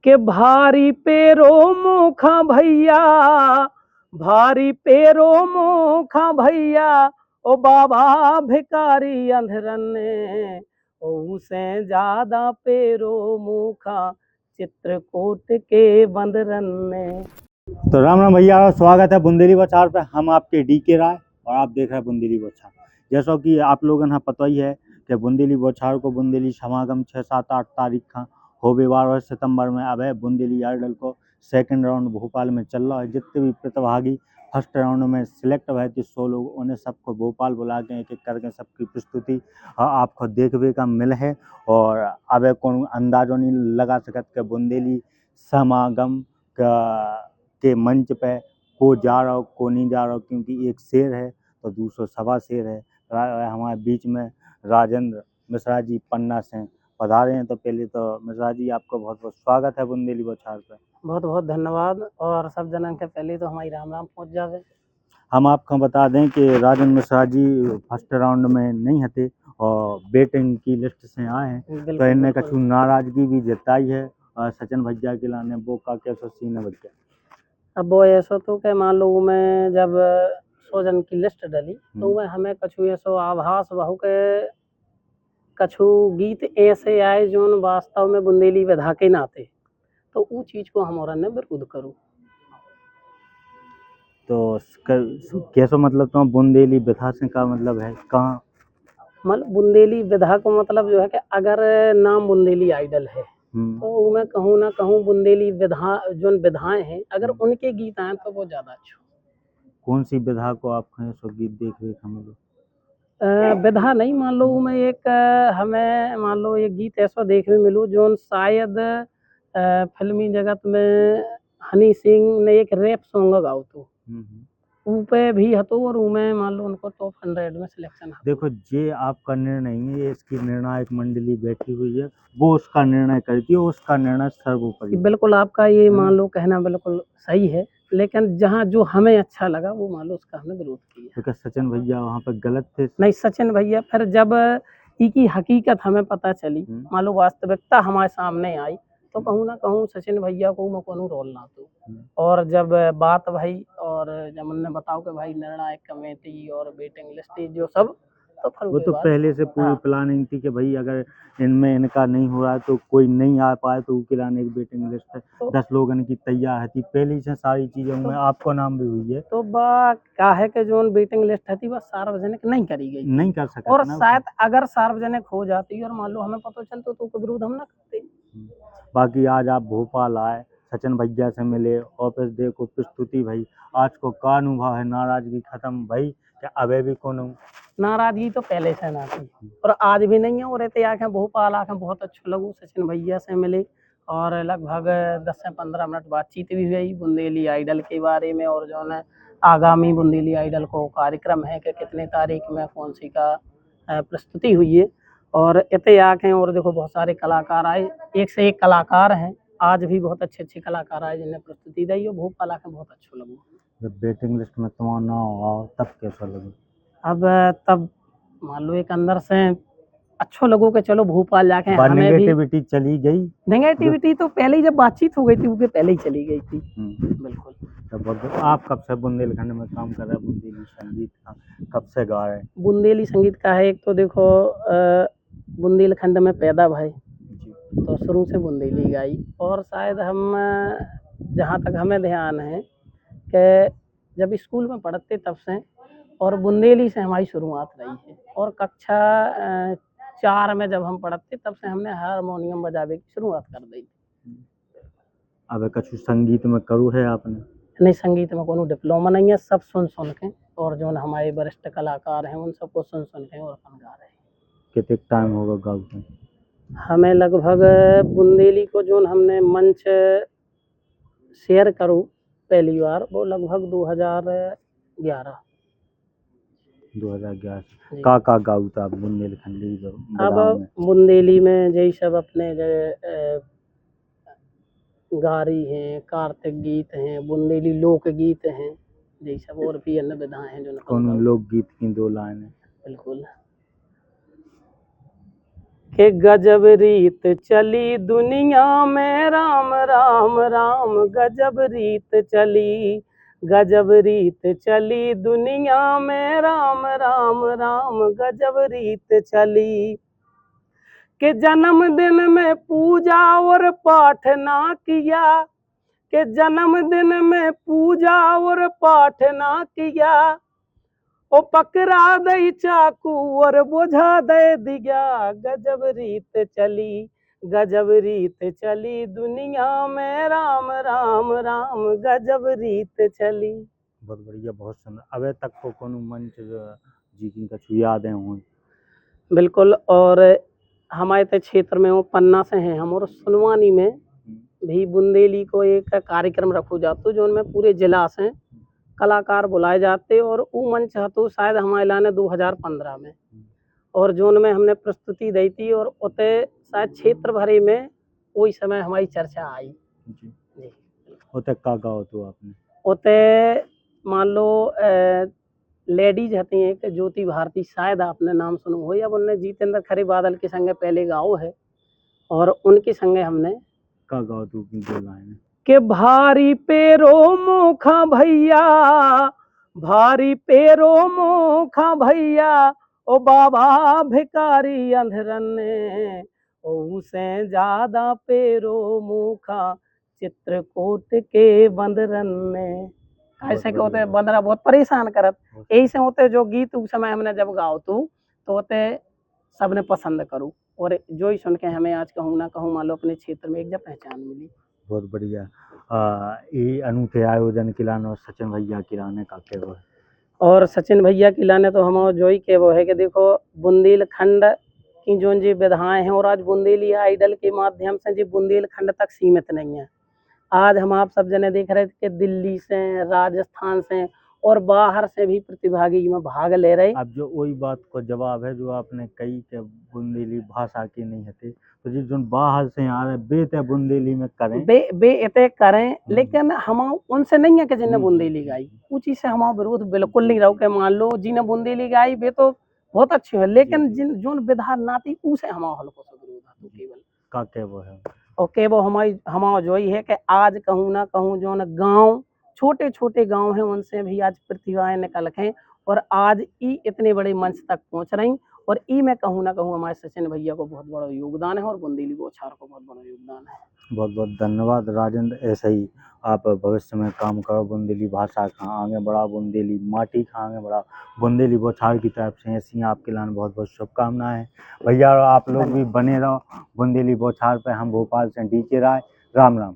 के भारी पेरो मुखा भैया, भारी पेरो मुखा भैया, ओ बाबा भिकारी अंधरन ने, उसे ज्यादा पेरो मुखा चित्रकूट के बंदरन ने। तो राम राम भैया, स्वागत है बुंदेली बौछार पे। हम आपके डीके राय और आप देख रहे हैं बुंदेली बौछार। जैसा कि आप लोगों ने पता ही है कि बुंदेली बौछार को बुंदेली समागम 6, 7, 8 तारीख का होवे 12 सितंबर में। अब है बुंदेली आइडल को सेकंड राउंड भोपाल में चल रहा है। जितने भी प्रतिभागी फर्स्ट राउंड में सिलेक्ट हुए थे 100 लोग, उन्हें सबको भोपाल बुला के एक एक करके सबकी प्रस्तुति आपको देखने का मिल है। और अब कौन अंदाजों नहीं लगा सकत के बुंदेली समागम के मंच पे को जा रहा हो को नहीं जा रहा हो, क्योंकि एक शेर है तो दूसरा सवा शेर है। हमारे बीच में राजेंद्र मिश्रा जी पन्ना से पधारे हैं। तो पहले तो मिश्रा जी आपका बहुत बहुत स्वागत है बुंदेली बौछार पे। बहुत बहुत धन्यवाद। और सब जनन के पहले तो हमारी राम राम पहुँच जावे। हम आपको बता दें कि राजेंद्र मिश्रा जी फर्स्ट राउंड में नहीं हते और बैटिंग की लिस्ट से आए हैं। तो इनने कछु नाराजगी भी जताई है और सचिन भैया के लाने वो का कैसा सीन है बच्चा। अब वो ऐसा तो क्या मान लो मैं जब 100 जन की लिस्ट डली तो मैं हमें कछु ऐसो आभास बहु के कछु गीत ऐसे आए जो वास्तव में बुंदेली विधा के नाते, तो वो चीज को हमारा ने विरोध करूँ। तो कैसा मतलब तो बुंदेली विधा से का मतलब है कहाँ? मतलब बुंदेली विधा को मतलब जो है कि अगर नाम बुंदेली आइडल है तो मैं कहूँ ना कहूँ बुंदेली विधा जो विधाएं हैं अगर उनके गीत आए तो वो ज्यादा अच्छा। कौन सी विधा को आप सो गीत देख रहे हम लोग? विधा नहीं मान लो मैं एक हमें मान लो एक गीत ऐसा देखने मिलू जो शायद फिल्मी जगत में हनी सिंह ने एक रैप सॉन्ग गाओ तो ऊपे भी हतो और उमें मान लो उनको टॉप 100 में सिलेक्शन। देखो ये आपका निर्णय नहीं है, ये इसकी निर्णायक मंडली बैठी हुई है, वो उसका निर्णय करती है, उसका निर्णय सर्वोपरि। बिल्कुल आपका ये मान लो कहना बिल्कुल सही है, लेकिन जहाँ जो हमें अच्छा लगा वो मान लो उसका हमने विरोध किया। तो क्या सचिन भैया वहाँ पर गलत थे? नहीं, सचिन भैया फिर जब की हकीकत हमें पता चली, मान लो वास्तविकता हमारे सामने आई, तो कहूँ ना कहूँ सचिन भैया को मैं कोनो रोल ना दूँ। और जब बात भाई और जब उन्होंने बताओ कि भाई निर्णायक कमेटी और वेटिंग लिस्ट जो सब, तो फिर वो तो पहले से पूरी प्लानिंग थी कि भाई अगर इनमें इनका नहीं हो रहा है तो कोई नहीं आ पाए तो उसके लाने एक वेटिंग लिस्ट है, 10 लोग इनकी तैयार थी पहले से सारी चीजों में आपको नाम भी हुई है। तो बा क्या है कि जो वेटिंग लिस्ट थी वह सार्वजनिक नहीं करी गई, नहीं कर सकते और शायद अगर सार्वजनिक हो जाती और मान लो हमें पता चलता तो विरोध हम ना करते। बाकी आज आप भोपाल आए, सचिन भैया से मिले, ऑफिस देखो, प्रस्तुति भाई, आज को का अनुभव है? नाराजगी खत्म भाई क्या अबे भी कौन? नाराजगी तो पहले से ना थी और आज भी नहीं है। और रहते आके भोपाल आके बहुत अच्छा लगू, सचिन भैया से मिले और लगभग 10 से 15 मिनट बातचीत भी हुई बुंदेली आइडल के बारे में, और जो है आगामी बुंदेली आइडल को कार्यक्रम है कि कितने तारीख में कौन सी का प्रस्तुति हुई है। और इतने आके और देखो बहुत सारे कलाकार आए, एक से एक कलाकार हैं, आज भी बहुत अच्छे अच्छे कलाकार आए जिन्हें प्रस्तुति दी और भोपाल आके बहुत अच्छा लगू। जब वेटिंग लिस्ट में तुम्हारा नाम हुआ तब कैसा लगा? अब तब मान लो एक अंदर से अच्छो लगो कि चलो भोपाल जाके हमें भी नेगेटिविटी चली गई। नेगेटिविटी तो पहले ही जब बातचीत हो गई थी उसके पहले ही चली गई थी। बिल्कुल। तो आप कब से बुंदेलखंड में काम कर रहे हैं? बुंदेली संगीत का कब से गा रहे हैं? बुंदेली संगीत का है एक तो देखो बुंदेलखंड में पैदा भाई तो शुरू से बुंदेली गाई, और शायद हम जहाँ तक हमें ध्यान है कि जब स्कूल में पढ़ते तब से और बुंदेली से हमारी शुरुआत रही है। और कक्षा 4 में जब हम पढ़ते तब से हमने हारमोनियम बजावे की शुरुआत कर दी। अब कछु संगीत में करू है आपने? नहीं, संगीत में कोनो डिप्लोमा नहीं है, सब सुन सुन के और जो हमारे वरिष्ठ कलाकार हैं उन सबको सुन सुन के और अपन गा रहे हैं। कितने टाइम होगा गाते? हमें लगभग बुंदेली को जो हमने मंच शेयर करूँ पहली बार वो लगभग 2011 का गाऊ था बुंदेलखंडी? अब बुंदेली में यही सब अपने गारी हैं, कार्तिक गीत हैं, बुंदेली लोक गीत हैं, यही सब और भी अन्य विधाएं हैं जो कौन लोक गीत की 2 लाइन है? बिल्कुल। कि गजब रीत चली दुनिया में राम राम राम, गजब रीत चली, गजब रीत चली दुनिया में राम राम राम, गजब रीत चली। कि जन्मदिन में पूजा और पाठ ना किया, कि जन्मदिन में पूजा और पाठ ना किया, ओ पकड़ा दई चाकू और बोझा दे दिया, गजब रीत चली, गजब रीत चली दुनिया में राम राम राम, गजब रीत चली। बहुत बढ़िया, बहुत सुंदर। अबे तक को कोनो मंच जी की कछु यादें हों? बिल्कुल। और हमारे ते क्षेत्र में वो पन्ना से हैं हम, और सुनवानी में भी बुंदेली को एक कार्यक्रम रखो जातो जो उनमें पूरे जिला से कलाकार बुलाए जाते, और वो मंच हतो शायद हमारे लाने 2015 में, और जोन में हमने प्रस्तुति दी थी, और उते शायद क्षेत्र भरे में वही समय हमारी चर्चा आई। जी। जी। उते का गाओ तो आपने? उते मान लो लेडीज हती हैं एक ज्योति भारती, शायद आपने नाम सुनो हो, या उनने जितेंद्र खरे बादल के संगे पहले गाओ है, और उनके संगे हमने का गाओ तो की जो लाइन? के भारी पेरो मोखा भैया, भारी पेरो मोखा भैया, ओ बाबा भिकारी अंधरन ने, ओ से ज्यादा पेरो मुखा चित्रकूट के बंदरन ने। ऐसे के होते बंदरा बहुत परेशान करत, यही से होते जो गीत उस समय हमने जब गाओ तो होते सबने पसंद करूँ, और जो ही सुन के हमें आज कहूँ ना कहूँ मान लो अपने क्षेत्र में एक जब पहचान मिली। बहुत बढ़िया। ये अनूठे आयोजन किलाने सचिन भैया किलाने का के वो है? और सचिन भैया की लाने तो हम जो ही के वो है कि देखो बुंदेलखंड की जो जी विधाएं हैं, और आज बुंदेली आइडल के माध्यम से जी बुंदेलखंड तक सीमित नहीं है। आज हम आप सब जने देख रहे थे कि दिल्ली से, राजस्थान से और बाहर से भी प्रतिभागी में भाग ले रहे। अब जो वही बात को जवाब है जो आपने कही कि बुंदेली भाषा की नहीं है, तो जी जो बाहर से आ रहे बे ते बुंदेली में करें, बे इते करें, लेकिन हम उनसे नहीं है कि जिन्हें बुंदेली गाई वो चीज से हमारा विरोध बिल्कुल नहीं रहो। के मान लो जिन्हें बुंदेली गाई वे तो बहुत अच्छी है, लेकिन जिन जोन विधा नाती उसे हमारा हल्को सा विरोध है केवल का के वो है। और के वो हमारा जो ही है कि आज कहूँ ना कहूँ जो न गाँव छोटे छोटे गांव हैं उनसे भी आज प्रतिभाएं निकल हैं, और आज ई इतने बड़े मंच तक पहुंच रही, और ई मैं कहूँ ना कहूँ हमारे सचिन भैया को बहुत बड़ा योगदान है, और बुंदेली बौछार को बहुत बड़ा योगदान है। बहुत बहुत धन्यवाद राजेंद्र, ऐसे ही आप भविष्य में काम करो, बुंदेली भाषा का आगे बढ़ा, बुंदेली माटी का आगे बढ़ा, बुंदेली बौछार की तरफ से ऐसी आपके लिए बहुत बहुत शुभकामनाएं भैया। आप लोग भी बने रहो बुंदेली बौछार पे। हम भोपाल से डीके राय, राम राम।